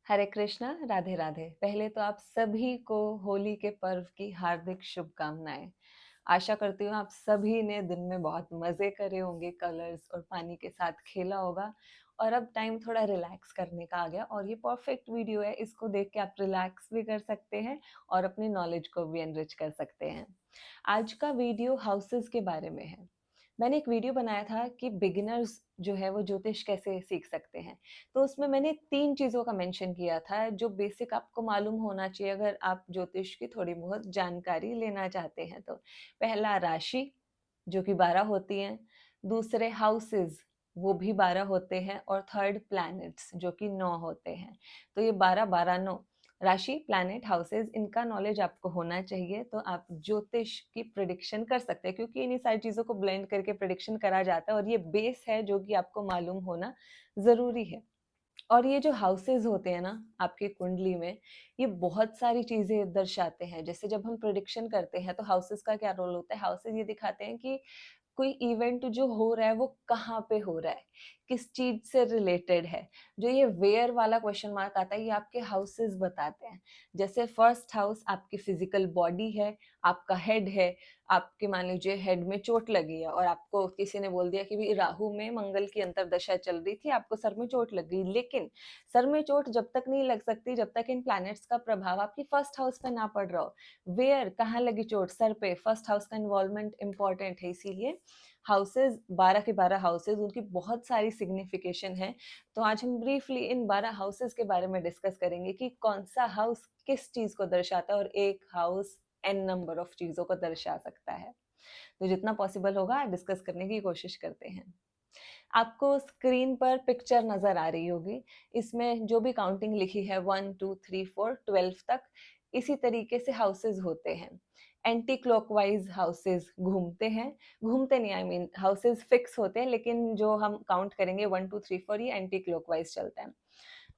हरे कृष्णा, राधे राधे। पहले तो आप सभी को होली के पर्व की हार्दिक शुभकामनाएं। आशा करती हूँ आप सभी ने दिन में बहुत मजे करे होंगे, कलर्स और पानी के साथ खेला होगा। और अब टाइम थोड़ा रिलैक्स करने का आ गया और ये परफेक्ट वीडियो है, इसको देख के आप रिलैक्स भी कर सकते हैं और अपनी नॉलेज को भी एनरिच कर सकते हैं। आज का वीडियो हाउसेस के बारे में है। मैंने एक वीडियो बनाया था कि बिगिनर्स जो है वो ज्योतिष कैसे सीख सकते हैं। तो उसमें मैंने 3 चीज़ों का मेंशन किया था जो बेसिक आपको मालूम होना चाहिए अगर आप ज्योतिष की थोड़ी बहुत जानकारी लेना चाहते हैं तो। पहला राशि जो कि 12 होती हैं, दूसरे हाउसेस वो भी 12 होते हैं और थर्ड प्लैनेट्स जो कि 9 होते हैं। तो ये 12 12 9 राशि, प्लैनेट, हाउसेस, इनका नॉलेज आपको होना चाहिए तो आप ज्योतिष की प्रिडिक्शन कर सकते हैं, क्योंकि इन्हीं सारी चीज़ों को ब्लेंड करके प्रिडिक्शन करा जाता है और ये बेस है जो कि आपको मालूम होना ज़रूरी है। और ये जो हाउसेस होते हैं ना आपकी कुंडली में, ये बहुत सारी चीज़ें दर्शाते हैं। जैसे जब हम प्रिडिक्शन करते हैं तो हाउसेस का क्या रोल होता है? हाउसेस ये दिखाते हैं कि कोई इवेंट जो हो रहा है वो कहाँ पे हो रहा है, किस चीज से रिलेटेड है। जो ये वेयर वाला क्वेश्चन मार्क आता है, ये आपके हाउसेस बताते हैं। जैसे फर्स्ट हाउस आपकी फिजिकल बॉडी है, आपका हेड है। आपके मान लीजिए हेड में चोट लगी है और आपको किसी ने बोल दिया कि भी राहु में मंगल की अंतरदशा चल रही थी, आपको सर में चोट लग गई। लेकिन सर में चोट जब तक नहीं लग सकती जब तक इन प्लैनेट्स का प्रभाव आपकी फर्स्ट हाउस पे ना पड़ रहा हो। वेयर, कहाँ लगी चोट? सर पे। फर्स्ट हाउस का इन्वॉल्वमेंट इंपॉर्टेंट है, इसीलिए हाउसेज 12 के 12 हाउसेज, उनकी बहुत सारी सिग्निफिकेशन है। तो आज हम ब्रीफली इन 12 हाउसेज के बारे में डिस्कस करेंगे कि कौन सा हाउस किस चीज को दर्शाता है और एक हाउस एन नंबर ऑफ चीजों को दर्शा सकता है। तो जितना पॉसिबल होगा डिस्कस करने की कोशिश करते हैं। आपको स्क्रीन पर पिक्चर नजर आ रही होगी। इसमें जो भी काउंटिंग लिखी है 1 2 3 4 12 तक, इसी तरीके से हाउसेज होते हैं। एंटी क्लॉकवाइज हाउसेज घूमते हैं, घूमते नहीं, आई मीन हाउसेज फिक्स होते हैं, लेकिन जो हम काउंट करेंगे 1 2 3 4 ये एंटी क्लॉकवाइज चलता है।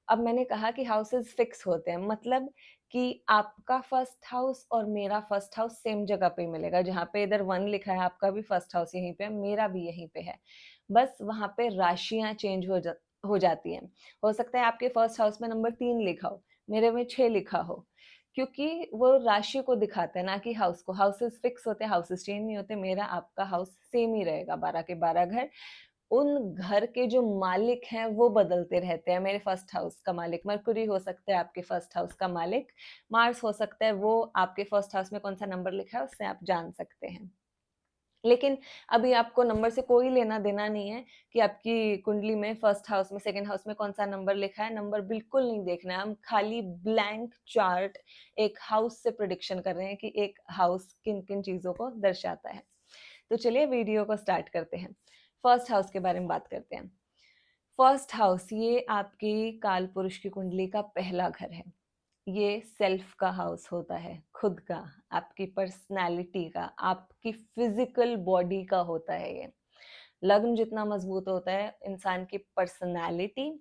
अब मैंने कहा कि हाउसेस फिक्स होते हैं, मतलब कि आपका फर्स्ट हाउस और मेरा फर्स्ट हाउस सेम जगह पे मिलेगा। जहाँ पे इधर 1 लिखा है आपका भी फर्स्ट हाउस यहीं पे है, मेरा भी यहीं पे है। बस वहाँ पे राशियां चेंज हो जाती हैं। हो सकता है आपके फर्स्ट हाउस में नंबर 3 लिखा हो, मेरे में 6 लिखा हो, क्योंकि वो राशि को दिखाता है ना कि हाउस को। हाउसेस फिक्स होते हैं, हाउसेस चेंज नहीं होते। मेरा आपका हाउस सेम ही रहेगा, 12 के 12 घर। उन घर के जो मालिक हैं वो बदलते रहते हैं। मेरे फर्स्ट हाउस का मालिक मरकुरी हो सकता है, आपके फर्स्ट हाउस का मालिक मार्स हो सकता है। वो आपके फर्स्ट हाउस में कौन सा नंबर लिखा है उससे आप जान सकते हैं। लेकिन अभी आपको नंबर से कोई लेना देना नहीं है कि आपकी कुंडली में फर्स्ट हाउस में सेकंड हाउस में कौन सा नंबर लिखा है। नंबर बिल्कुल नहीं देखना है, हम खाली ब्लैंक चार्ट एक हाउस से प्रिडिक्शन कर रहे हैं कि एक हाउस किन किन चीजों को दर्शाता है। तो चलिए वीडियो को स्टार्ट करते हैं। फर्स्ट हाउस के बारे में बात करते हैं। फर्स्ट हाउस ये आपकी काल पुरुष की कुंडली का पहला घर है। ये सेल्फ का हाउस होता है, खुद का, आपकी पर्सनैलिटी का, आपकी फिजिकल बॉडी का होता है ये। लग्न जितना मजबूत होता है इंसान की पर्सनैलिटी,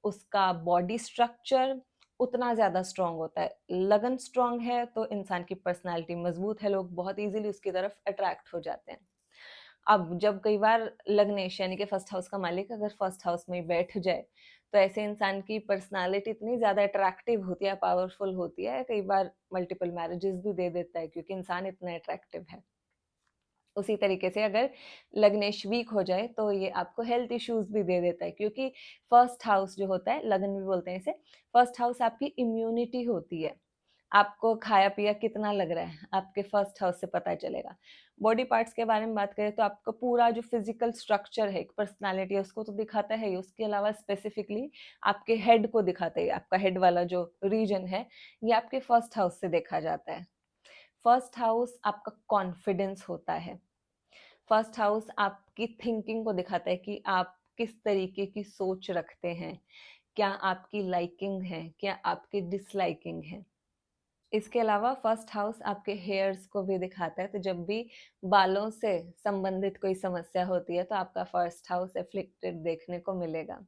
उसका बॉडी स्ट्रक्चर उतना ज्यादा स्ट्रांग होता है। लगन स्ट्रांग है तो इंसान की पर्सनैलिटी मजबूत है, लोग बहुत इजीली उसकी तरफ अट्रैक्ट हो जाते हैं। अब जब कई बार लग्नेश यानी कि फर्स्ट हाउस का मालिक अगर फर्स्ट हाउस में ही बैठ जाए तो ऐसे इंसान की पर्सनालिटी इतनी ज्यादा अट्रैक्टिव होती है, पावरफुल होती है, कई बार मल्टीपल मैरिजेस भी दे देता है क्योंकि इंसान इतना अट्रैक्टिव है। उसी तरीके से अगर लग्नेश वीक हो जाए तो ये आपको हेल्थ इश्यूज भी दे देता है, क्योंकि फर्स्ट हाउस जो होता है, लगन भी बोलते हैं इसे, फर्स्ट हाउस आपकी इम्यूनिटी होती है। आपको खाया पिया कितना लग रहा है आपके फर्स्ट हाउस से पता चलेगा। बॉडी पार्ट्स के बारे में बात करें तो आपका पूरा जो फिजिकल स्ट्रक्चर है, एक पर्सनालिटी है, उसको तो दिखाता है ही। उसके अलावा स्पेसिफिकली आपके हेड को दिखाता है। आपका हेड वाला जो रीजन है ये आपके फर्स्ट हाउस से देखा जाता है। फर्स्ट हाउस आपका कॉन्फिडेंस होता है। फर्स्ट हाउस आपकी थिंकिंग को दिखाता है कि आप किस तरीके की सोच रखते हैं, क्या आपकी लाइकिंग है, क्या आपकी डिसलाइकिंग है। इसके अलावा फर्स्ट हाउस आपके हेयर्स को भी दिखाता है। तो जब भी बालों से संबंधित कोई समस्या होती है तो आपका फर्स्ट हाउस एफ्लिक्टेड देखने को मिलेगा।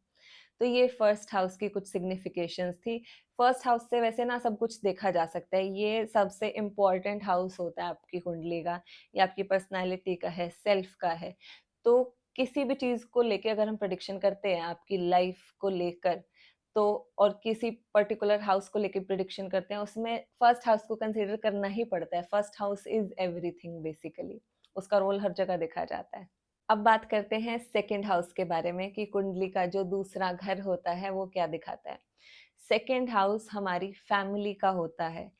तो ये फर्स्ट हाउस की कुछ सिग्निफिकेशंस थी। फर्स्ट हाउस से वैसे ना सब कुछ देखा जा सकता है, ये सबसे इम्पोर्टेंट हाउस होता है आपकी कुंडली का। ये आपकी पर्सनालिटी का है, सेल्फ का है। तो किसी भी चीज को लेकर अगर हम प्रेडिक्शन करते हैं आपकी लाइफ को लेकर, तो और किसी पर्टिकुलर हाउस को लेके प्रिडिक्शन करते हैं, उसमें फर्स्ट हाउस को कंसीडर करना ही पड़ता है। First house is everything basically, उसका रोल हर जगह देखा जाता है। अब बात करते हैं सेकंड हाउस के बारे में कि कुंडली का जो दूसरा घर होता है वो क्या दिखाता है। सेकंड हाउस हमारी फैमिली का होता है,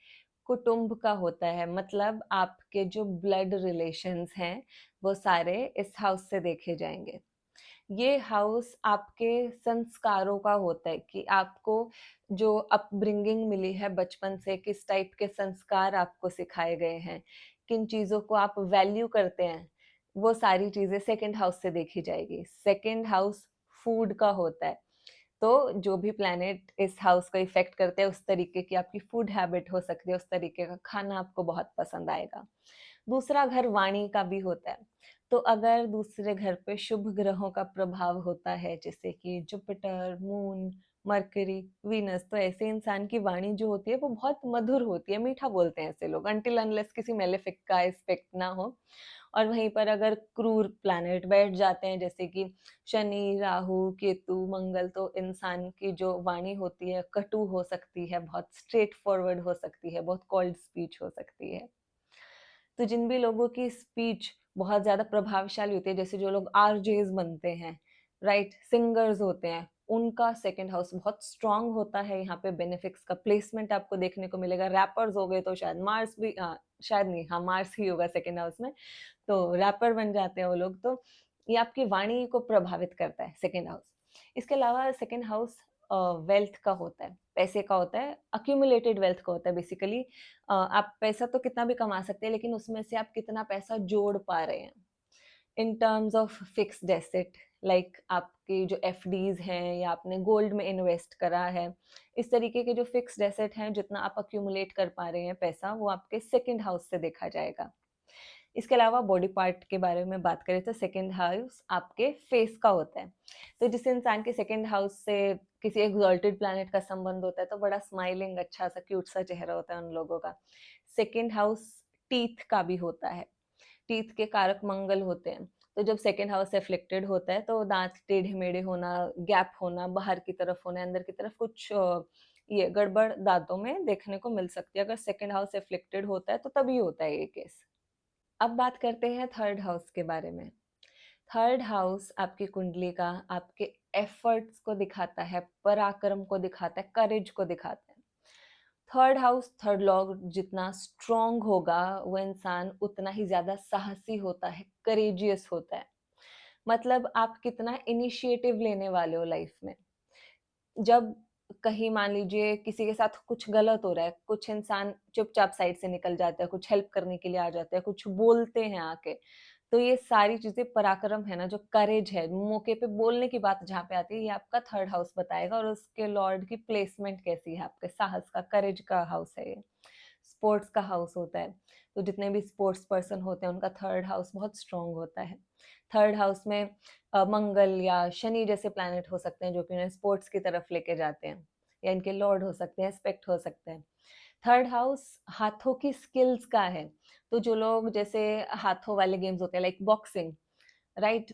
कुटुंब का होता है, मतलब आपके जो ब्लड रिलेशंस हैं वो सारे इस हाउस से देखे जाएंगे। ये हाउस आपके संस्कारों का होता है कि आपको जो अपब्रिंगिंग मिली है बचपन से, किस टाइप के संस्कार आपको सिखाए गए हैं, किन चीज़ों को आप वैल्यू करते हैं, वो सारी चीज़ें सेकंड हाउस से देखी जाएगी। सेकंड हाउस फूड का होता है, तो जो भी प्लैनेट इस हाउस को इफ़ेक्ट करते हैं, उस तरीके की आपकी फूड हैबिट हो सकती है, उस तरीके का खाना आपको बहुत पसंद आएगा। दूसरा घर वाणी का भी होता है। तो अगर दूसरे घर पे शुभ ग्रहों का प्रभाव होता है, जैसे कि जुपिटर, मून, मरकरी, वीनस, तो ऐसे इंसान की वाणी जो होती है वो बहुत मधुर होती है, मीठा बोलते हैं ऐसे लोग, अनटिल अनलेस किसी मेलेफिक का एस्पेक्ट ना हो। और वहीं पर अगर क्रूर प्लैनेट बैठ जाते हैं, जैसे कि शनि, राहु, केतु, मंगल, तो इंसान की जो वाणी होती है कटु हो सकती है, बहुत स्ट्रेट फॉरवर्ड हो सकती है, बहुत कोल्ड स्पीच हो सकती है। तो जिन भी लोगों की स्पीच बहुत ज़्यादा प्रभावशाली होती है, जैसे जो लोग आरजेज़ बनते हैं, राइट? सिंगर्स होते हैं, उनका सेकंड हाउस बहुत स्ट्रॉन्ग होता है, यहाँ पे बेनिफिक्स का प्लेसमेंट आपको देखने को मिलेगा। रैपर्स हो गए तो शायद मार्स भी शायद नहीं, हाँ, मार्स ही होगा सेकंड हाउस में, तो रैपर बन जाते हैं वो लोग, तो ये आपकी वाणी को प्रभावित करता है सेकंड हाउस। इसके अलावा सेकंड हाउस वेल्थ का होता है, पैसे का होता है, अक्यूमुलेटेड वेल्थ का होता है बेसिकली। आप पैसा तो कितना भी कमा सकते हैं, लेकिन उसमें से आप कितना पैसा जोड़ पा रहे हैं in terms of fixed asset, like आपकी जो एफडीज हैं या आपने गोल्ड में इन्वेस्ट करा है, इस तरीके के जो फिक्स्ड एसेट हैं, जितना आप अक्यूमुलेट कर पा रहे हैं पैसा, वो आपके सेकंड हाउस से देखा जाएगा। इसके अलावा बॉडी पार्ट के बारे में बात करें तो सेकंड हाउस आपके फेस का होता है। तो जिस इंसान के सेकंड हाउस से किसी एक्सॉल्टेड प्लैनेट का संबंध होता है, तो बड़ा स्माइलिंग, अच्छा सा, क्यूट सा चेहरा होता है उन लोगों का। सेकंड हाउस टीथ का भी होता है, टीथ के कारक मंगल होते हैं। तो जब सेकंड हाउस एफ्लिक्टेड होता है तो दांत टेढ़े मेढ़े होना, गैप होना, बाहर की तरफ होना, अंदर की तरफ कुछ ये गड़बड़ दांतों में देखने को मिल सकती है। अगर सेकंड हाउस एफ्लिक्टेड होता है तो तभी होता है ये केस। अब बात करते हैं थर्ड हाउस के बारे में। थर्ड हाउस आपकी कुंडली का आपके एफर्ट्स को दिखाता है, पराक्रम को दिखाता है, करेज को दिखाता है। थर्ड हाउस, थर्ड लॉर्ड जितना स्ट्रॉन्ग होगा, वो इंसान उतना ही ज्यादा साहसी होता है, करेजियस होता है। मतलब आप कितना इनिशिएटिव लेने वाले हो लाइफ में। जब कहीं मान लीजिए किसी के साथ कुछ गलत हो रहा है, कुछ इंसान चुपचाप साइड से निकल जाता है, कुछ हेल्प करने के लिए आ जाता है, कुछ बोलते हैं आके, तो ये सारी चीजें पराक्रम है ना, जो करेज है, मौके पे बोलने की बात जहाँ पे आती है, ये आपका थर्ड हाउस बताएगा। और उसके लॉर्ड की प्लेसमेंट कैसी है, आपके साहस का, करेज का हाउस है ये। स्पोर्ट्स का हाउस होता है, तो जितने भी स्पोर्ट्स पर्सन होते हैं उनका थर्ड हाउस बहुत स्ट्रांग होता है। थर्ड हाउस में मंगल या शनि जैसे प्लैनेट हो सकते हैं, जो कि उन्हें स्पोर्ट्स की तरफ लेके जाते हैं, या इनके लॉर्ड हो सकते हैं, एस्पेक्ट हो सकते हैं। थर्ड हाउस हाथों की स्किल्स का है, तो जो लोग जैसे हाथों वाले गेम्स होते हैं, like boxing, right,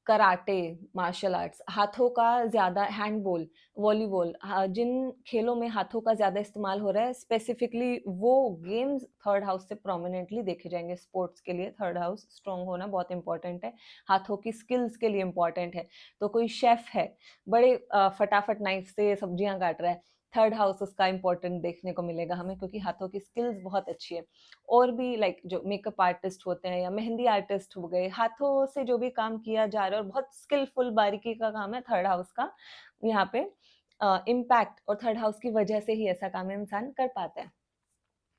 karate, martial arts, हाथों का ज्यादा, हैंडबॉल, वॉलीबॉल, जिन खेलों में हाथों का ज्यादा इस्तेमाल हो रहा है, स्पेसिफिकली वो गेम्स थर्ड हाउस से प्रोमिनेंटली देखे जाएंगे। स्पोर्ट्स के लिए थर्ड हाउस स्ट्रांग होना बहुत इंपॉर्टेंट है, हाथों की स्किल्स के लिए इंपॉर्टेंट है। तो कोई शेफ है, बड़े फटाफट नाइफ से सब्जियां काट रहा है, थर्ड हाउस उसका इंपॉर्टेंट देखने को मिलेगा हमें, क्योंकि हाथों की स्किल्स बहुत अच्छी है। और भी लाइक जो मेकअप आर्टिस्ट होते हैं या मेहंदी आर्टिस्ट हो गए, हाथों से जो भी काम किया जा रहा है और बहुत स्किलफुल बारीकी का काम है, थर्ड हाउस का यहाँ पे इम्पैक्ट, और थर्ड हाउस की वजह से ही ऐसा काम इंसान कर पाता है।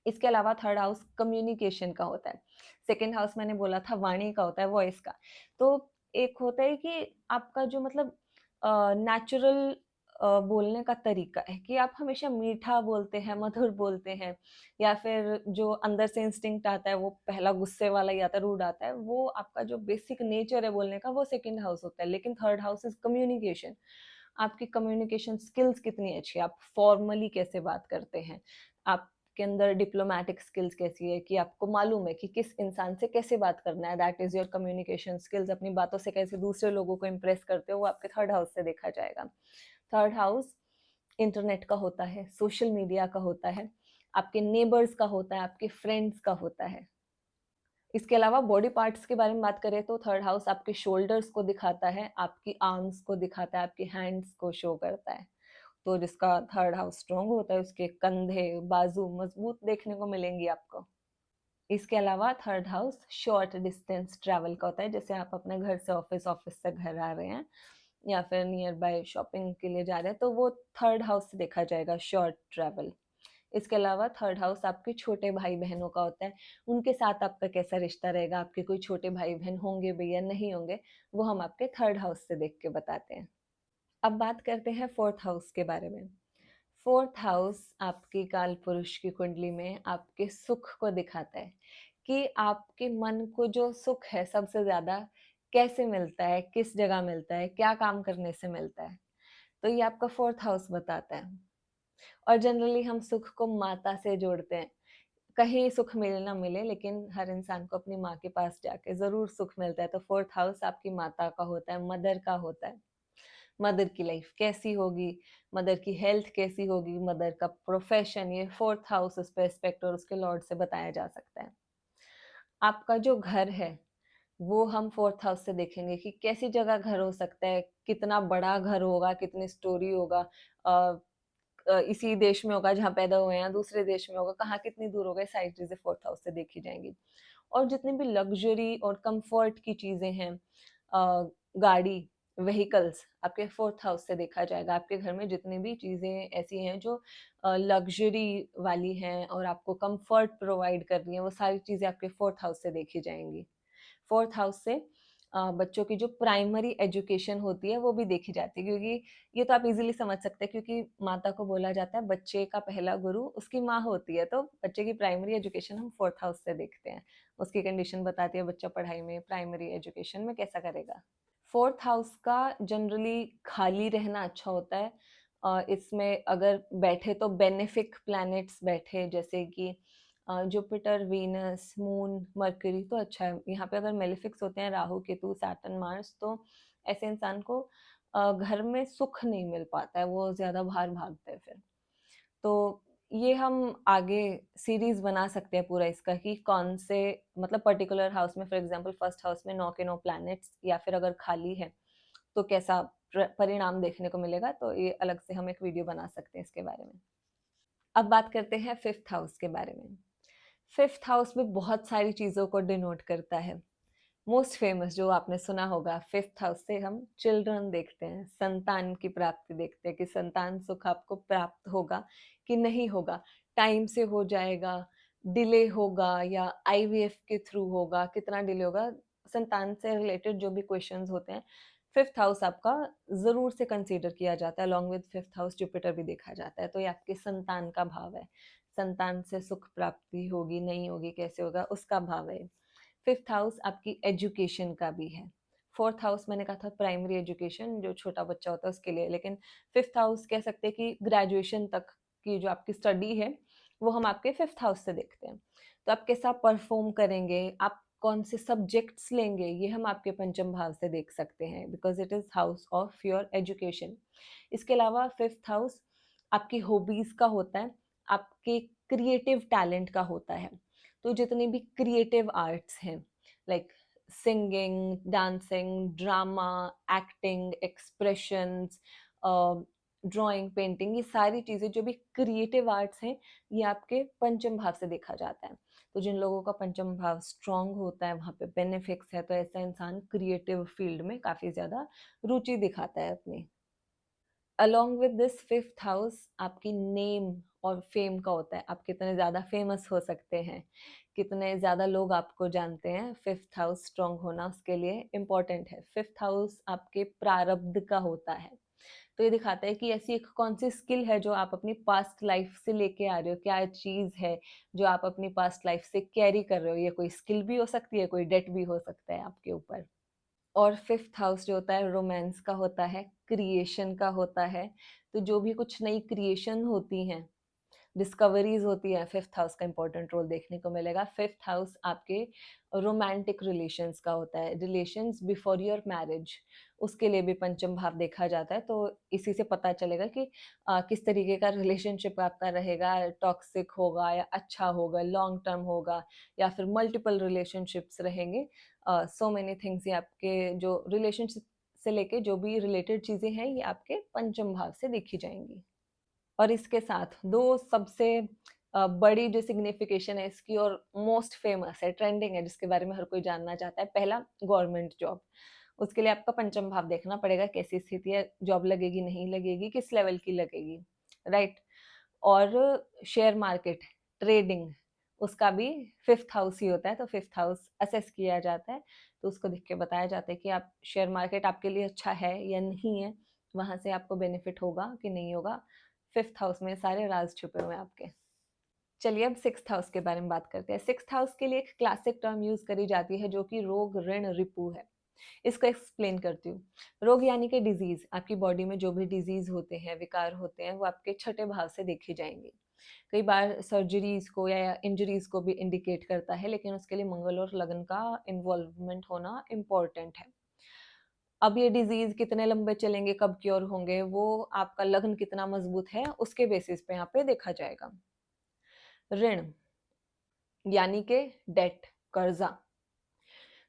इसके अलावा थर्ड हाउस कम्युनिकेशन का होता है। सेकेंड हाउस मैंने बोला था वाणी का होता है, वॉइस का। तो एक होता है कि आपका जो मतलब नेचुरल बोलने का तरीका है, कि आप हमेशा मीठा बोलते हैं, मधुर बोलते हैं, या फिर जो अंदर से इंस्टिंक्ट आता है वो पहला गुस्से वाला ही आता है, रूड आता है, वो आपका जो बेसिक नेचर है बोलने का, वो सेकंड हाउस होता है। लेकिन थर्ड हाउस इज कम्युनिकेशन। आपकी कम्युनिकेशन स्किल्स कितनी अच्छी है, आप फॉर्मली कैसे बात करते हैं, आपके अंदर डिप्लोमेटिक स्किल्स कैसी है, कि आपको मालूम है कि किस इंसान से कैसे बात करना है, that is your communication skills. अपनी बातों से कैसे दूसरे लोगों को इम्प्रेस करते हो, वो आपके थर्ड हाउस से देखा जाएगा। थर्ड हाउस इंटरनेट का होता है, सोशल मीडिया का होता है, आपके नेबर्स का होता है, आपके फ्रेंड्स का होता है। इसके अलावा बॉडी पार्ट्स के बारे में बात करें तो थर्ड हाउस आपके शोल्डर्स को दिखाता है, आपकी आर्म्स को दिखाता है, आपके हैंड्स को शो करता है। तो जिसका थर्ड हाउस स्ट्रांग होता है उसके कंधे, बाजू मजबूत देखने को मिलेंगी आपको। इसके अलावा third house short distance travel का होता है, जैसे आप अपने घर से ऑफिस, ऑफिस से घर आ रहे हैं या फिर नियर बाय शॉपिंग के लिए जा रहे हैं, तो वो थर्ड हाउस से देखा जाएगा, शॉर्ट ट्रैवल। इसके अलावा थर्ड हाउस आपके छोटे भाई बहनों का होता है, उनके साथ आपका कैसा रिश्ता रहेगा, आपके कोई छोटे भाई बहन होंगे भी या नहीं होंगे, वो हम आपके थर्ड हाउस से देख के बताते हैं। अब बात करते हैं फोर्थ हाउस के बारे में। फोर्थ हाउस आपकी काल पुरुष की कुंडली में आपके सुख को दिखाता है कि आपके मन को जो सुख है सबसे ज्यादा कैसे मिलता है, किस जगह मिलता है, क्या काम करने से मिलता है। तो ये आपका फोर्थ हाउस बताता है। और जनरली हम सुख को माता से जोड़ते हैं। कहीं सुख मिले ना मिले, लेकिन हर इंसान को अपनी माँ के पास जाके जरूर सुख मिलता है। तो फोर्थ हाउस आपकी माता का होता है, मदर का होता है। मदर की लाइफ कैसी होगी, मदर की हेल्थ कैसी होगी, मदर का प्रोफेशन, ये फोर्थ हाउस उस पे एस्पेक्ट और उसके लॉर्ड से बताया जा सकता है। आपका जो घर है वो हम फोर्थ हाउस से देखेंगे कि कैसी जगह घर हो सकता है, कितना बड़ा घर होगा, कितनी स्टोरी होगा, इसी देश में होगा जहाँ पैदा हुए हैं, दूसरे देश में होगा, कहाँ कितनी दूर होगा, सारी चीजें फोर्थ हाउस से देखी जाएंगी। और जितनी भी लग्जरी और कंफर्ट की चीजें हैं, गाड़ी, व्हीकल्स, आपके फोर्थ हाउस से देखा जाएगा। आपके घर में जितनी भी चीजें ऐसी हैं जो लग्जरी वाली हैं और आपको कंफर्ट प्रोवाइड कर रही हैं, वो सारी चीजें आपके फोर्थ हाउस से देखी जाएंगी। फोर्थ हाउस से बच्चों की जो प्राइमरी एजुकेशन होती है वो भी देखी जाती है, क्योंकि ये तो आप इजीली समझ सकते हैं, क्योंकि माता को बोला जाता है बच्चे का पहला गुरु उसकी माँ होती है। तो बच्चे की प्राइमरी एजुकेशन हम फोर्थ हाउस से देखते हैं, उसकी कंडीशन बताती है बच्चा पढ़ाई में, प्राइमरी एजुकेशन में कैसा करेगा। फोर्थ हाउस का जनरली खाली रहना अच्छा होता है। इसमें अगर बैठे तो बेनिफिक प्लैनेट्स बैठे, जैसे कि जुपिटर, वीनस, मून, मरकरी, तो अच्छा है। यहाँ पे अगर मेलिफिक्स होते हैं राहु, केतु, सैटर्न, मार्स, तो ऐसे इंसान को घर में सुख नहीं मिल पाता है, वो ज्यादा बाहर भागते हैं फिर। तो ये हम आगे सीरीज बना सकते हैं पूरा इसका कि कौन से, मतलब पर्टिकुलर हाउस में, फॉर एग्जांपल फर्स्ट हाउस में 9 के 9 प्लैनेट्स, या फिर अगर खाली है तो कैसा परिणाम देखने को मिलेगा। तो ये अलग से हम एक वीडियो बना सकते हैं इसके बारे में। अब बात करते हैं फिफ्थ हाउस के बारे में। फिफ्थ हाउस में बहुत सारी चीजों को डिनोट करता है। मोस्ट फेमस जो आपने सुना होगा, फिफ्थ हाउस से हम चिल्ड्रन देखते हैं, संतान की प्राप्ति देखते हैं कि संतान सुख आपको प्राप्त होगा कि नहीं होगा, टाइम से हो जाएगा, डिले होगा या आईवीएफ के थ्रू होगा, कितना डिले होगा, संतान से रिलेटेड जो भी क्वेश्चंस होते हैं फिफ्थ हाउस आपका जरूर से कंसीडर किया जाता है। Along with fifth house Jupiter भी देखा जाता है। तो ये आपके संतान का भाव है, संतान से सुख प्राप्ति होगी नहीं होगी, कैसे होगा, उसका भाव है। फिफ्थ हाउस आपकी एजुकेशन का भी है। फोर्थ हाउस मैंने कहा था प्राइमरी एजुकेशन, जो छोटा बच्चा होता है उसके लिए, लेकिन फिफ्थ हाउस कह सकते हैं कि ग्रेजुएशन तक की जो आपकी स्टडी है वो हम आपके फिफ्थ हाउस से देखते हैं। तो आप कैसा परफॉर्म करेंगे, आप कौन से सब्जेक्ट्स लेंगे, ये हम आपके पंचम भाव से देख सकते हैं, because it is house of your education. इसके अलावा फिफ्थ हाउस आपकी हॉबीज का होता है, आपके क्रिएटिव टैलेंट का होता है। तो जितनी भी क्रिएटिव आर्ट्स हैं, like singing, dancing, drama, acting, expressions, drawing, painting, ये सारी चीजें जो भी क्रिएटिव आर्ट्स हैं ये आपके पंचम भाव से देखा जाता है। तो जिन लोगों का पंचम भाव स्ट्रांग होता है, वहां पे बेनिफिक्स है, तो ऐसा इंसान क्रिएटिव फील्ड में काफी ज्यादा रुचि दिखाता है अपनी। Along with this fifth house आपकी नेम और फेम का होता है, आप कितने ज्यादा फेमस हो सकते हैं, कितने ज्यादा लोग आपको जानते हैं। फिफ्थ हाउस स्ट्रांग होना उसके लिए इम्पोर्टेंट है। फिफ्थ हाउस आपके प्रारब्ध का होता है। तो ये दिखाता है कि ऐसी एक कौन सी स्किल है जो आप अपनी पास्ट लाइफ से लेके आ रहे हो, क्या चीज है जो आप अपनी पास्ट लाइफ से कैरी कर रहे हो। ये कोई स्किल भी हो सकती है, कोई डेट भी हो सकता है आपके ऊपर। और फिफ्थ हाउस जो होता है रोमांस का होता है, क्रिएशन का होता है। तो जो भी कुछ नई क्रिएशन होती हैं डिस्कवरीज होती है, फिफ्थ हाउस का इंपॉर्टेंट रोल देखने को मिलेगा। फिफ्थ हाउस आपके रोमांटिक रिलेशंस का होता है, रिलेशंस बिफोर योर मैरिज, उसके लिए भी पंचम भाव देखा जाता है। तो इसी से पता चलेगा कि किस तरीके का रिलेशनशिप आपका रहेगा, टॉक्सिक होगा या अच्छा होगा, लॉन्ग टर्म होगा, या फिर मल्टीपल रिलेशनशिप्स रहेंगे। सो मेनी थिंग्स, ये आपके जो रिलेशनशिप से लेके जो भी रिलेटेड चीजें हैं ये आपके पंचम भाव से देखी जाएंगी। और इसके साथ दो सबसे बड़ी जो सिग्निफिकेशन है इसकी और मोस्ट फेमस है, ट्रेंडिंग है, जिसके बारे में हर कोई जानना चाहता है, पहला गवर्नमेंट जॉब। उसके लिए आपका पंचम भाव देखना पड़ेगा, कैसी स्थिति है, जॉब लगेगी नहीं लगेगी, किस लेवल की लगेगी, राइट। और शेयर मार्केट, ट्रेडिंग, उसका भी फिफ्थ हाउस ही होता है, तो फिफ्थ हाउस असेस किया जाता है। तो उसको देख के बताया जाता है कि आप शेयर मार्केट आपके लिए अच्छा है या नहीं है, वहां से आपको बेनिफिट होगा कि नहीं होगा। फिफ्थ हाउस में सारे राज छुपे हुए हैं आपके। चलिए अब सिक्स्थ हाउस के बारे में बात करते हैं। सिक्स्थ हाउस के लिए एक क्लासिक टर्म यूज करी जाती है जो कि रोग ऋण रिपु है। इसको एक्सप्लेन करती हूँ। रोग यानी कि डिजीज, आपकी बॉडी में जो भी डिजीज होते हैं, विकार होते हैं, वो आपके छठे भाव से देखे जाएंगे। कई बार सर्जरीज को या इंजरीज को भी इंडिकेट करता है, लेकिन उसके लिए मंगल और लगन का इन्वॉल्वमेंट होना इम्पोर्टेंट है। अब ये डिजीज कितने लंबे चलेंगे, कब क्योर होंगे, वो आपका लग्न कितना मजबूत है उसके बेसिस पे यहाँ पे देखा जाएगा। ऋण यानी के डेट, कर्जा।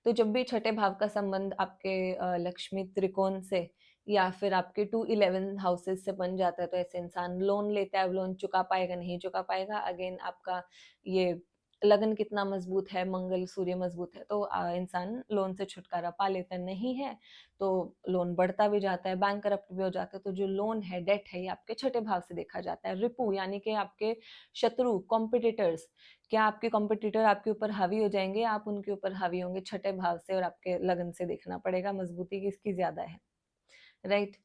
तो जब भी छठे भाव का संबंध आपके लक्ष्मी त्रिकोण से या फिर आपके 2 11 हाउसेस से बन जाता है, तो ऐसे इंसान लोन लेता है, लोन चुका पाएगा नहीं चुका पाएगा। अगेन आपका ये लगन कितना मजबूत है, मंगल सूर्य मजबूत है, तो इंसान लोन से छुटकारा पा लेता नहीं है, तो लोन बढ़ता भी जाता है, बैंक करप्ट भी हो जाता है। तो जो लोन है, डेट है, ये आपके छठे भाव से देखा जाता है। रिपु यानी कि आपके शत्रु, कॉम्पिटिटर्स, क्या आपके कॉम्पिटिटर आपके ऊपर हावी हो जाएंगे, आप उनके ऊपर हावी होंगे, छठे भाव से। और आपके लगन से देखना पड़ेगा मजबूती किसकी ज्यादा है, राइट।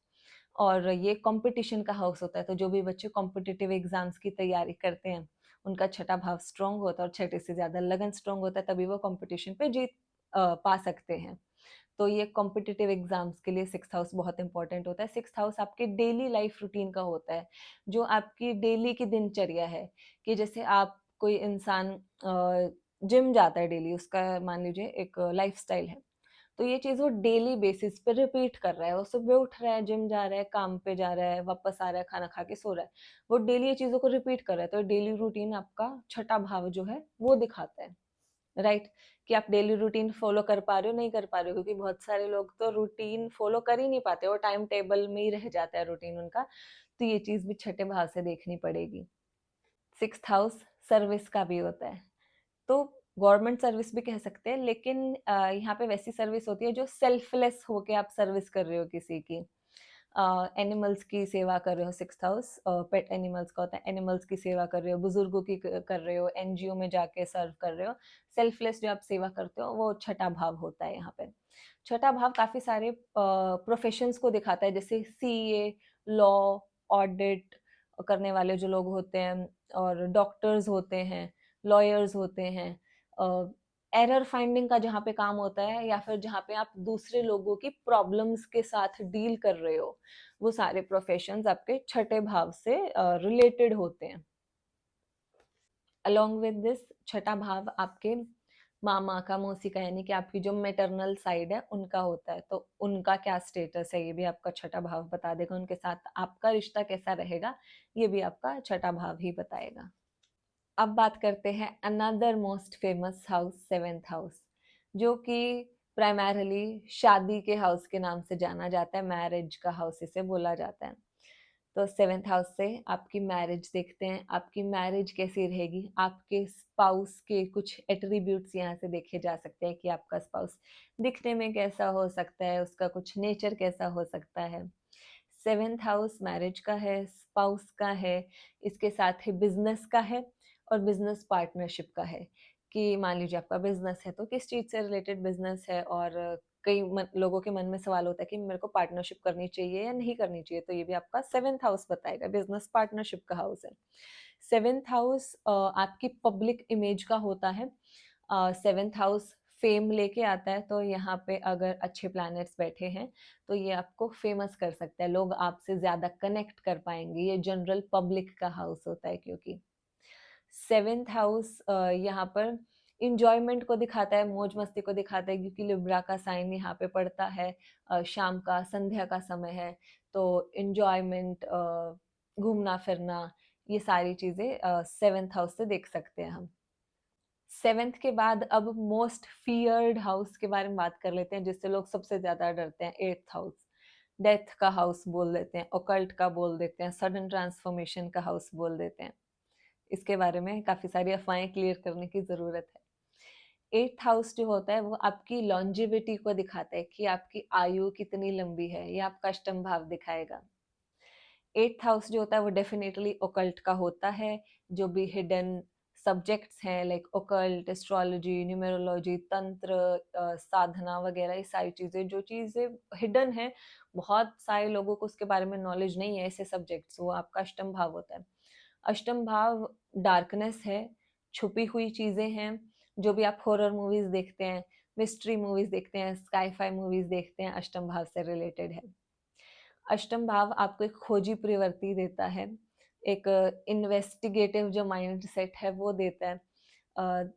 और ये कंपटीशन का हाउस होता है, तो जो भी बच्चे कॉम्पिटिटिव एग्जाम्स की तैयारी करते हैं उनका छठा भाव स्ट्रांग होता है, और छठे से ज्यादा लगन स्ट्रांग होता है, तभी वो कंपटीशन पे जीत पा सकते हैं। तो ये कॉम्पिटिटिव एग्जाम्स के लिए सिक्स्थ हाउस बहुत इंपॉर्टेंट होता है। सिक्स्थ हाउस आपके डेली लाइफ रूटीन का होता है, जो आपकी डेली की दिनचर्या है। कि जैसे आप कोई इंसान जिम जाता है डेली, उसका मान लीजिए एक लाइफस्टाइल है, तो ये चीज वो डेली बेसिस पे रिपीट कर रहा है। वो सुबह उठ रहा है, जिम जा रहा है, काम पे जा रहा है, वापस आ रहा है, खाना खा के सो रहा है, वो डेली ये चीजों को रिपीट कर रहा है। तो डेली रूटीन आपका छठा भाव जो है वो दिखाता है, राइट। कि आप डेली रूटीन फॉलो कर पा रहे हो नहीं कर पा रहे हो, क्योंकि बहुत सारे लोग तो रूटीन फॉलो कर ही नहीं पाते, वो टाइम टेबल में ही रह जाता है रूटीन उनका। तो ये चीज भी छठे भाव से देखनी पड़ेगी। सिक्स्थ हाउस सर्विस का भी होता है, तो गवर्नमेंट सर्विस भी कह सकते हैं, लेकिन यहाँ पे वैसी सर्विस होती है जो सेल्फलेस होके आप सर्विस कर रहे हो किसी की। एनिमल्स की सेवा कर रहे हो, सिक्स्थ हाउस पेट एनिमल्स का होता है, एनिमल्स की सेवा कर रहे हो, बुजुर्गों की कर रहे हो, एनजीओ में जाके सर्व कर रहे हो। सेल्फलेस जो आप सेवा करते हो वो छठा भाव होता है यहाँ पे। छठा भाव काफी सारे प्रोफेशंस को दिखाता है, जैसे सीए, लॉ, ऑडिट करने वाले जो लोग होते हैं, और डॉक्टर्स होते हैं, लॉयर्स होते हैं, एरर फाइंडिंग का जहाँ पे काम होता है, या फिर जहाँ पे आप दूसरे लोगों की प्रॉब्लम्स के साथ डील कर रहे हो, वो सारे प्रोफेशंस आपके छठे भाव से रिलेटेड होते हैं। अलोंग विद दिस, छठा भाव आपके मामा का, मौसी का, यानी कि आपकी जो मेटरनल साइड है उनका होता है, तो उनका क्या स्टेटस है ये भी आपका छठा भाव बता देगा। उनके साथ आपका रिश्ता कैसा रहेगा ये भी आपका छठा भाव ही बताएगा। अब बात करते हैं another most famous house, seventh house, जो कि प्राइमरली शादी के हाउस के नाम से जाना जाता है, मैरिज का हाउस इसे बोला जाता है। तो सेवेंथ हाउस से आपकी मैरिज देखते हैं, आपकी मैरिज कैसी रहेगी, आपके स्पाउस के कुछ एट्रीब्यूट्स यहाँ से देखे जा सकते हैं कि आपका स्पाउस दिखने में कैसा हो सकता है, उसका कुछ नेचर कैसा हो सकता है। सेवेंथ हाउस मैरिज का है, स्पाउस का है, इसके साथ ही बिजनेस का है, और बिजनेस पार्टनरशिप का है। कि मान लीजिए आपका बिजनेस है तो किस चीज से रिलेटेड बिजनेस है, और कई लोगों के मन में सवाल होता है कि मेरे को पार्टनरशिप करनी चाहिए या नहीं करनी चाहिए, तो ये भी आपका सेवेंथ हाउस बताएगा, बिजनेस पार्टनरशिप का हाउस है। सेवेंथ हाउस आपकी पब्लिक इमेज का होता है। सेवेंथ हाउस फेम लेके आता है, तो यहाँ पे अगर अच्छे प्लैनेट्स बैठे हैं तो ये आपको फेमस कर सकता है, लोग आपसे ज्यादा कनेक्ट कर पाएंगे। ये जनरल पब्लिक का हाउस होता है, क्योंकि सेवेंथ हाउस यहाँ पर इंजॉयमेंट को दिखाता है, मौज मस्ती को दिखाता है, क्योंकि लिब्रा का साइन यहाँ पे पड़ता है, शाम का संध्या का समय है, तो इंजॉयमेंट, घूमना फिरना, ये सारी चीजें सेवेंथ हाउस से देख सकते हैं हम। सेवेंथ के बाद अब मोस्ट फियर्ड हाउस के बारे में बात कर लेते हैं, जिससे लोग सबसे ज्यादा डरते हैं, एट्थ हाउस। डेथ का हाउस बोल देते हैं, ओकल्ट का बोल देते हैं, सडन ट्रांसफॉर्मेशन का हाउस बोल देते हैं। इसके बारे में काफी सारी अफवाहें क्लियर करने की जरूरत है। एट्थ हाउस जो होता है वो आपकी लॉन्जिविटी को दिखाता है, कि आपकी आयु कितनी लंबी है, ये आपका अष्टम भाव दिखाएगा। एट्थ हाउस जो होता है वो डेफिनेटली ओकल्ट का होता है। जो भी हिडन सब्जेक्ट्स हैं, लाइक ओकल्ट, एस्ट्रोलॉजी, न्यूमेरोलॉजी, तंत्र, साधना वगैरह, ये सारी चीजें, जो चीजें हिडन है, बहुत सारे लोगों को उसके बारे में नॉलेज नहीं है, ऐसे सब्जेक्ट्स, वो आपका अष्टम भाव होता है। अष्टम भाव डार्कनेस है, छुपी हुई चीजें हैं। जो भी आप हॉरर मूवीज देखते हैं, मिस्ट्री मूवीज देखते हैं, स्काईफाई मूवीज देखते हैं, अष्टम भाव से रिलेटेड है। अष्टम भाव आपको एक खोजी प्रवृत्ति देता है, एक इन्वेस्टिगेटिव जो माइंड सेट है वो देता है।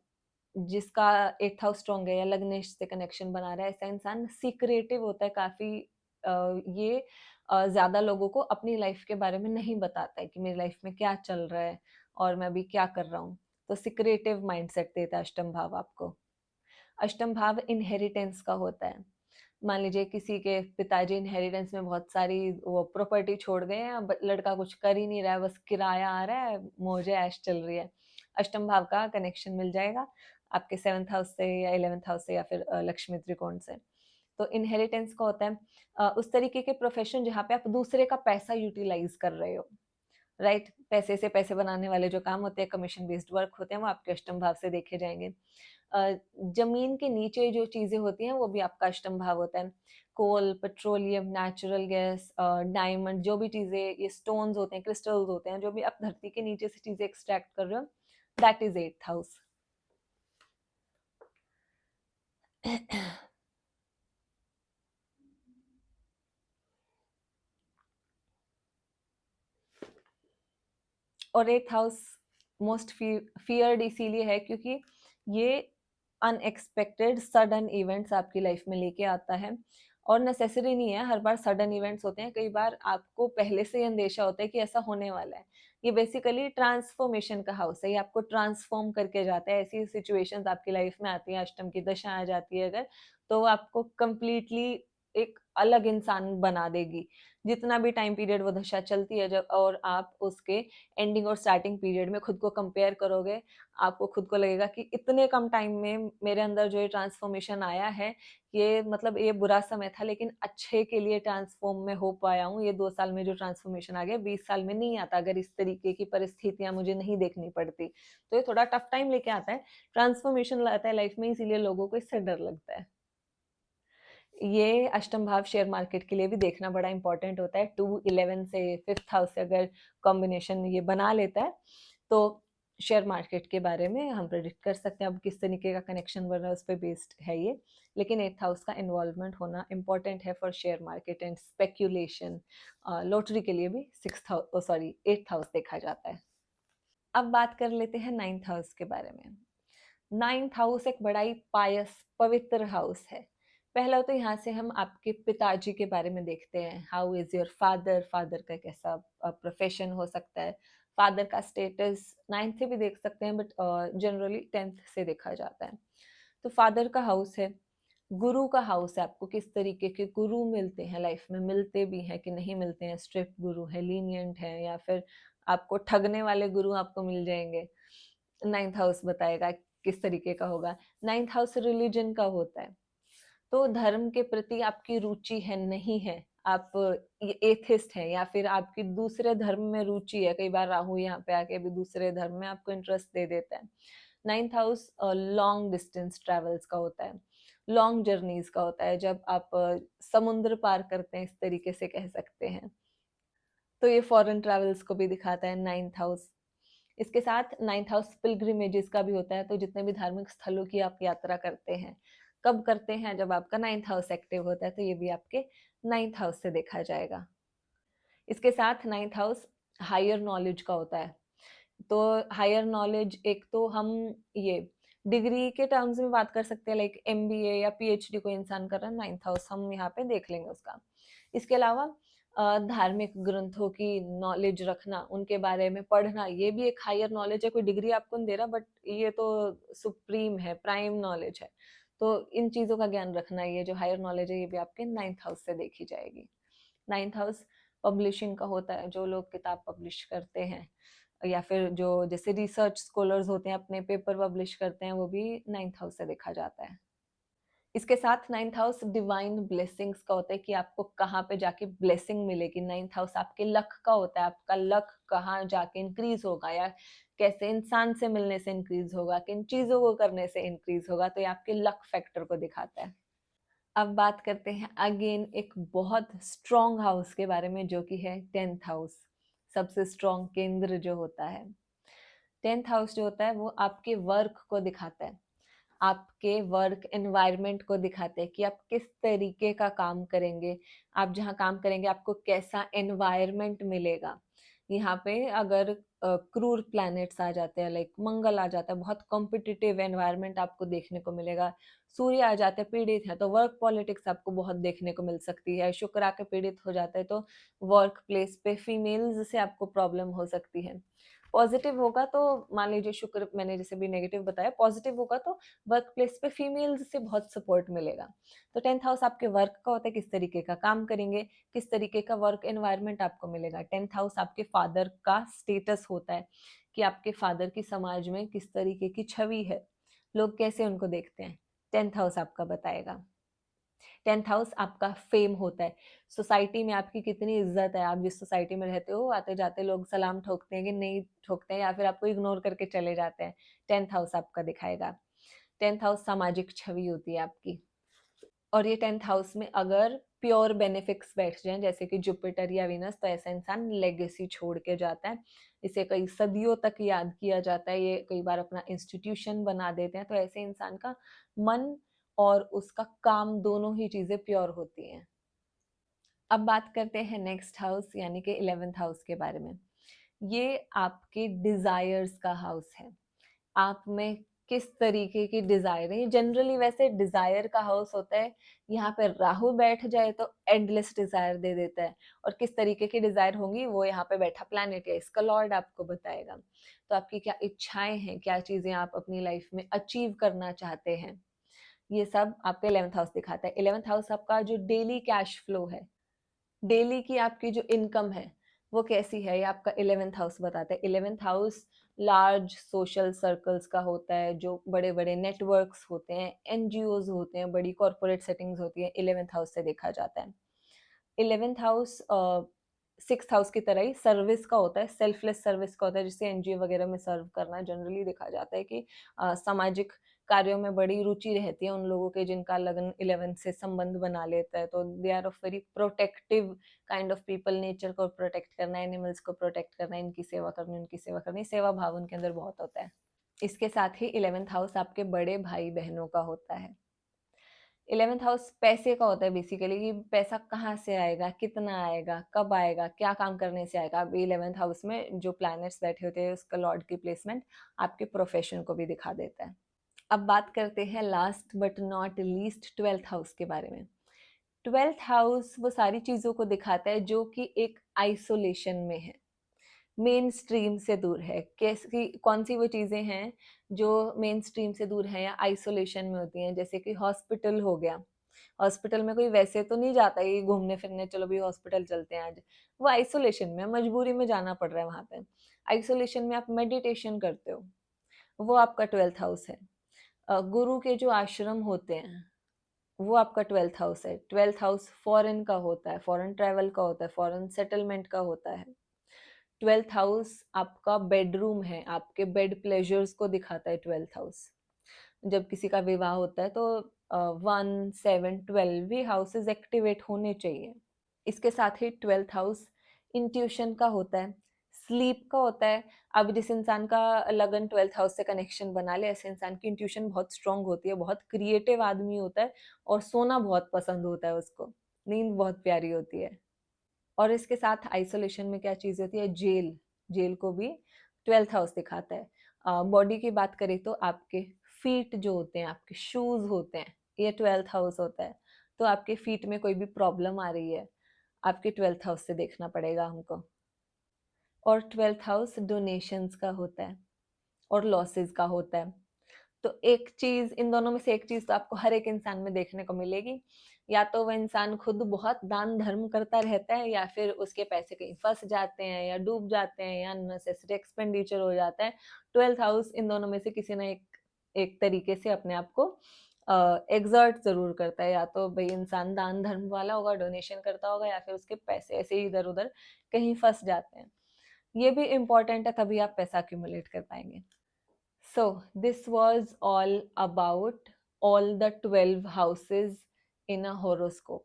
जिसका एट्थ हाउस स्ट्रॉन्ग है या लग्नेश से कनेक्शन बना रहा है, ऐसा इंसान सीक्रेटिव होता है काफी। ये ज्यादा लोगों को अपनी लाइफ के बारे में नहीं बताता है, कि मेरी लाइफ में क्या चल रहा है और मैं अभी क्या कर रहा हूँ। तो सीक्रेटिव माइंडसेट देता है अष्टम भाव आपको। अष्टम भाव इनहेरिटेंस का होता है। मान लीजिए किसी के पिताजी इनहेरिटेंस में बहुत सारी वो प्रॉपर्टी छोड़ गए हैं, अब लड़का कुछ कर ही नहीं रहा है, बस किराया आ रहा है, मौज ऐश चल रही है। अष्टम भाव का कनेक्शन मिल जाएगा आपके सेवंथ हाउस से या इलेवेंथ हाउस से या फिर लक्ष्मी त्रिकोण से। तो इनहेरिटेंस का होता है उस तरीके के प्रोफेशन जहाँ पे आप दूसरे का पैसा यूटिलाइज कर रहे हो, राइट। पैसे से पैसे बनाने वाले जो काम होते हैं, कमीशन बेस्ड वर्क होते हैं, वो आपके अष्टम भाव से देखे जाएंगे। जमीन के नीचे जो चीजें होती हैं वो भी आपका अष्टम भाव होता है। कोल, पेट्रोलियम, नेचुरल गैस, डायमंड, जो भी चीजें, ये स्टोन्स होते हैं, क्रिस्टल्स होते हैं, जो भी आप धरती के नीचे से चीजें एक्सट्रैक्ट कर रहे हो, दैट इज एट्थ हाउस। और एट्थ हाउस मोस्ट फियर्ड इसीलिए है क्योंकि ये अनएक्सपेक्टेड सडन इवेंट्स आपकी लाइफ में लेके आता है। और नेसेसरी नहीं है हर बार सडन इवेंट्स होते हैं, कई बार आपको पहले से ही अंदेशा होता है कि ऐसा होने वाला है। ये बेसिकली ट्रांसफॉर्मेशन का हाउस है, ये आपको ट्रांसफॉर्म करके जाता है। ऐसी सिचुएशंस आपकी लाइफ में आती हैं, अष्टम की दशा आ जाती है अगर, तो वो आपको कंप्लीटली एक अलग इंसान बना देगी। जितना भी टाइम पीरियड वो दशा चलती है, जब और आप उसके एंडिंग और स्टार्टिंग पीरियड में खुद को कंपेयर करोगे, आपको खुद को लगेगा कि इतने कम टाइम में मेरे अंदर जो ये ट्रांसफॉर्मेशन आया है, ये मतलब ये बुरा समय था लेकिन अच्छे के लिए ट्रांसफॉर्म में हो पाया हूँ। ये 2 साल में जो ट्रांसफॉर्मेशन आ गया 20 साल में नहीं आता, अगर इस तरीके की परिस्थितियां मुझे नहीं देखनी पड़ती। तो ये थोड़ा टफ टाइम लेके आता है, ट्रांसफॉर्मेशन लाता है लाइफ में, इसीलिए लोगों को इससे डर लगता है। ये अष्टम भाव शेयर मार्केट के लिए भी देखना बड़ा इंपॉर्टेंट होता है। 2, 11 से फिफ्थ हाउस से अगर कॉम्बिनेशन ये बना लेता है, तो शेयर मार्केट के बारे में हम प्रेडिक्ट कर सकते हैं। अब किस तरीके का कनेक्शन बन रहा है उस पर बेस्ड है ये, लेकिन एट्थ हाउस का इन्वॉल्वमेंट होना इंपॉर्टेंट है for share market and speculation. Lottery के लिए भी six house, sorry, eighth house देखा जाता है। अब बात कर लेते हैं नाइन्थ हाउस के बारे में। नाइन्थ हाउस एक बड़ा ही पायस, पवित्र हाउस है। पहला तो यहाँ से हम आपके पिताजी के बारे में देखते हैं। How is your father, father का कैसा प्रोफेशन हो सकता है, फादर का स्टेटस नाइन्थ से भी देख सकते हैं, बट जनरली 10th से देखा जाता है। तो फादर का हाउस है, गुरु का हाउस है। आपको किस तरीके के गुरु मिलते हैं लाइफ में, मिलते भी हैं कि नहीं मिलते हैं, स्ट्रिक्ट गुरु है, लीनियंट है, या फिर आपको ठगने वाले गुरु आपको मिल जाएंगे। नाइन्थ हाउस बताएगा किस तरीके का होगा। नाइन्थ हाउस रिलीजन का होता है, तो धर्म के प्रति आपकी रुचि है नहीं है, आप एथिस्ट हैं, या फिर आपकी दूसरे धर्म में रुचि है। कई बार राहु यहाँ पे आके भी दूसरे धर्म में आपको इंटरेस्ट दे देता है। Ninth house long distance travels का होता है, लॉन्ग जर्नीज का होता है, जब आप समुद्र पार करते हैं, इस तरीके से कह सकते हैं। तो ये फॉरेन ट्रेवल्स को भी दिखाता है नाइन्थ हाउस। इसके साथ नाइन्थ हाउस पिलग्रिमेजेस का भी होता है, तो जितने भी धार्मिक स्थलों की आप यात्रा करते हैं, कब करते हैं, जब आपका नाइन्थ हाउस एक्टिव होता है, तो ये भी आपके नाइन्थ हाउस से देखा जाएगा। इसके साथ नाइन्थ हाउस हायर नॉलेज का होता है, तो हायर नॉलेज एक तो हम ये डिग्री के टर्म्स में बात कर सकते हैं, लाइक एमबीए या पीएचडी कोई इंसान कर रहा है, 9th हाउस हम यहाँ पे देख लेंगे उसका। इसके अलावा धार्मिक ग्रंथों की नॉलेज रखना, उनके बारे में पढ़ना, ये भी एक हायर नॉलेज है। कोई डिग्री आपको नहीं दे रहा, बट ये तो सुप्रीम है, प्राइम नॉलेज है। तो इन चीजों का ज्ञान रखना, ये जो हायर नॉलेज है, ये भी आपके 9th हाउस से देखी जाएगी। 9th हाउस पब्लिशिंग का होता है, जो लोग किताब पब्लिश करते हैं, या फिर जो जैसे रिसर्च स्कॉलर्स होते हैं अपने पेपर पब्लिश करते हैं, वो भी 9th हाउस से देखा जाता है। इसके साथ 9th हाउस डिवाइन ब्लेसिंग्स का होता है, कि आपको कहाँ पे जाके ब्लेसिंग मिलेगी। 9th हाउस आपके लक का होता है, आपका लक कहाँ जाके इंक्रीज होगा, या कैसे इंसान से मिलने से इंक्रीज होगा, किन चीजों को करने से इंक्रीज होगा, तो ये आपके लक फैक्टर को दिखाता है। अब बात करते हैं अगेन एक बहुत स्ट्रॉन्ग हाउस के बारे में, जो कि है 10th हाउस, सबसे स्ट्रॉन्ग केंद्र जो होता है। 10th हाउस जो होता है वो आपके वर्क को दिखाता है, आपके वर्क एनवायरनमेंट को दिखाते हैं, कि आप किस तरीके का काम करेंगे, आप जहाँ काम करेंगे आपको कैसा एनवायरनमेंट मिलेगा। यहाँ पे अगर क्रूर प्लैनेट्स आ जाते हैं, लाइक मंगल आ जाता है, बहुत कॉम्पिटिटिव एनवायरनमेंट आपको देखने को मिलेगा। सूर्य आ जाते हैं, पीड़ित है, तो वर्क पॉलिटिक्स आपको बहुत देखने को मिल सकती है। शुक्र आके पीड़ित हो जाता है, तो वर्क प्लेस पे फीमेल्स से आपको प्रॉब्लम हो सकती है। पॉजिटिव होगा तो मान लीजिए शुक्र, मैंने जैसे भी नेगेटिव बताया, पॉजिटिव होगा तो वर्क प्लेस पे फीमेल्स से बहुत सपोर्ट मिलेगा। तो 10th हाउस आपके वर्क का होता है, किस तरीके का काम करेंगे, किस तरीके का वर्क एनवायरनमेंट आपको मिलेगा। 10th हाउस आपके फादर का स्टेटस होता है, कि आपके फादर की समाज में किस तरीके की छवि है, लोग कैसे उनको देखते हैं, 10th हाउस आपका बताएगा। 10th हाउस आपका फेम होता है, सोसाइटी में आपकी कितनी इज्जत है, आप जिस सोसाइटी में रहते हो, आते जाते लोग सलाम ठोकते हैं कि नहीं ठोकते हैं, या फिर आपको इग्नोर करके चले जाते हैं, 10th हाउस आपका दिखाएगा। 10th हाउस सामाजिक छवि होती है आपकी। और ये 10th हाउस में अगर प्योर बेनिफिक्स बैठ जाएं, जैसे कि जुपिटर या वीनस, तो ऐसा इंसान लेगेसी छोड़ के जाता है, इसे कई सदियों तक याद किया जाता है, ये कई बार अपना इंस्टीट्यूशन बना देते हैं। तो ऐसे इंसान का मन और उसका काम, दोनों ही चीजें प्योर होती हैं। अब बात करते हैं नेक्स्ट हाउस यानी कि 11th हाउस के बारे में। ये आपके डिजायर्स का हाउस है, आप में किस तरीके की डिजायर है। जनरली वैसे डिजायर का हाउस होता है, यहाँ पे राहु बैठ जाए तो एंडलेस डिजायर दे देता है, और किस तरीके की डिजायर होंगी वो यहाँ पे बैठा प्लैनेट या इसका लॉर्ड आपको बताएगा। तो आपकी क्या इच्छाएं हैं, क्या चीजें आप अपनी लाइफ में अचीव करना चाहते हैं, ये सब आपका 11th हाउस दिखाता है। 11th हाउस आपका जो डेली कैश फ्लो है, डेली की आपकी जो इनकम है वो कैसी है, ये आपका 11th हाउस बताता है। 11th house large social circles का होता है, जो बड़े बड़े नेटवर्क्स होते हैं, एनजीओज होते हैं, बड़ी कॉरपोरेट सेटिंग्स होती है, 11th हाउस से देखा जाता है। 11th हाउस 6th हाउस की तरह ही सर्विस का होता है, सेल्फलेस सर्विस का होता है, जिससे एनजीओ वगैरह में सर्व करना। जनरली देखा जाता है कि सामाजिक कार्यों में बड़ी रुचि रहती है उन लोगों के जिनका लगन 11th से संबंध बना लेता है। तो they are of very protective kind of people, nature को प्रोटेक्ट करना, एनिमल्स को प्रोटेक्ट करना, इनकी सेवा करनी, उनकी सेवा करनी, सेवा भाव उनके अंदर बहुत होता है। इसके साथ ही 11th हाउस आपके बड़े भाई बहनों का होता है। 11th हाउस पैसे का होता है बेसिकली, कि पैसा कहाँ से आएगा, कितना आएगा, कब आएगा, क्या काम करने से आएगा। अभी 11th हाउस में जो प्लैनेट्स बैठे होते हैं उसका लॉर्ड की प्लेसमेंट आपके प्रोफेशन को भी दिखा देता है। अब बात करते हैं last but not least 12th house के बारे में। 12th हाउस वो सारी चीजों को दिखाता है जो कि एक आइसोलेशन में है, मेन स्ट्रीम से दूर है। कैसी कौन सी वो चीजें हैं जो मेन स्ट्रीम से दूर है या आइसोलेशन में होती हैं, जैसे कि हॉस्पिटल हो गया। हॉस्पिटल में कोई वैसे तो नहीं जाता है घूमने फिरने, चलो भी हॉस्पिटल चलते हैं आज, वो आइसोलेशन में, मजबूरी में जाना पड़ रहा है वहां पे। आइसोलेशन में आप मेडिटेशन करते हो, वो आपका 12th हाउस है। गुरु के जो आश्रम होते हैं वो आपका 12th हाउस है। 12th हाउस फॉरेन का होता है, फॉरेन ट्रैवल का होता है, फॉरेन सेटलमेंट का होता है। 12th हाउस आपका बेडरूम है, आपके बेड प्लेजर्स को दिखाता है 12th हाउस। जब किसी का विवाह होता है तो 1, 7, 12 भी हाउसेस एक्टिवेट होने चाहिए। इसके साथ ही 12th हाउस इंट्यूशन का होता है, स्लीप का होता है। अब जिस इंसान का लगन 12th हाउस से कनेक्शन बना ले, ऐसे इंसान की इंट्यूशन बहुत स्ट्रांग होती है, बहुत क्रिएटिव आदमी होता है, और सोना बहुत पसंद होता है उसको, नींद बहुत प्यारी होती है। और इसके साथ आइसोलेशन में क्या चीज होती है, जेल। जेल को भी 12th हाउस दिखाता है। बॉडी की बात करें तो आपके फीट जो होते हैं, आपके शूज होते हैं, ये 12th हाउस होता है। तो आपके फीट में कोई भी प्रॉब्लम आ रही है, आपके 12th हाउस से देखना पड़ेगा हमको। और 12th हाउस डोनेशंस का होता है और लॉसेस का होता है। तो एक चीज, इन दोनों में से एक चीज तो आपको हर एक इंसान में देखने को मिलेगी, या तो वह इंसान खुद बहुत दान धर्म करता रहता है, या फिर उसके पैसे कहीं फंस जाते हैं या डूब जाते हैं या अननेसेसरी एक्सपेंडिचर हो जाता है। 12th हाउस इन दोनों में से किसी ना एक तरीके से अपने आप को एग्जर्ट जरूर करता है, या तो भाई इंसान दान धर्म वाला होगा, डोनेशन करता होगा, या फिर उसके पैसे ऐसे ही इधर उधर कहीं फंस जाते हैं। ये भी इम्पोर्टेंट है, तभी आप पैसा अक्यूमुलेट कर पाएंगे। So, this was all about all the 12 houses in a horoscope.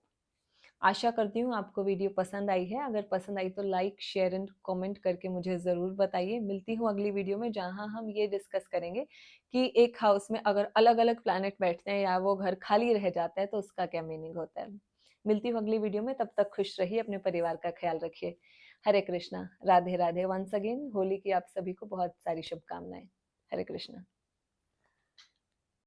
आशा करती हूँ आपको वीडियो पसंद आई है। अगर पसंद आई तो लाइक, शेयर एंड कमेंट करके मुझे ज़रूर बताइए। मिलती हूँ अगली वीडियो में, जहाँ हम ये डिस्कस करेंगे कि एक हाउस में अगर अलग अलग प्लैनेट बैठते हैं या वो घर खाली रह जाता है तो उसका क्या मीनिंग होता है। मिलती हूँ अगली वीडियो में, तब तक खुश रहिए, अपने परिवार का ख्याल रखिए। हरे कृष्णा, राधे राधे। वंस अगेन होली की आप सभी को बहुत सारी शुभकामनाएं। हरे कृष्णा।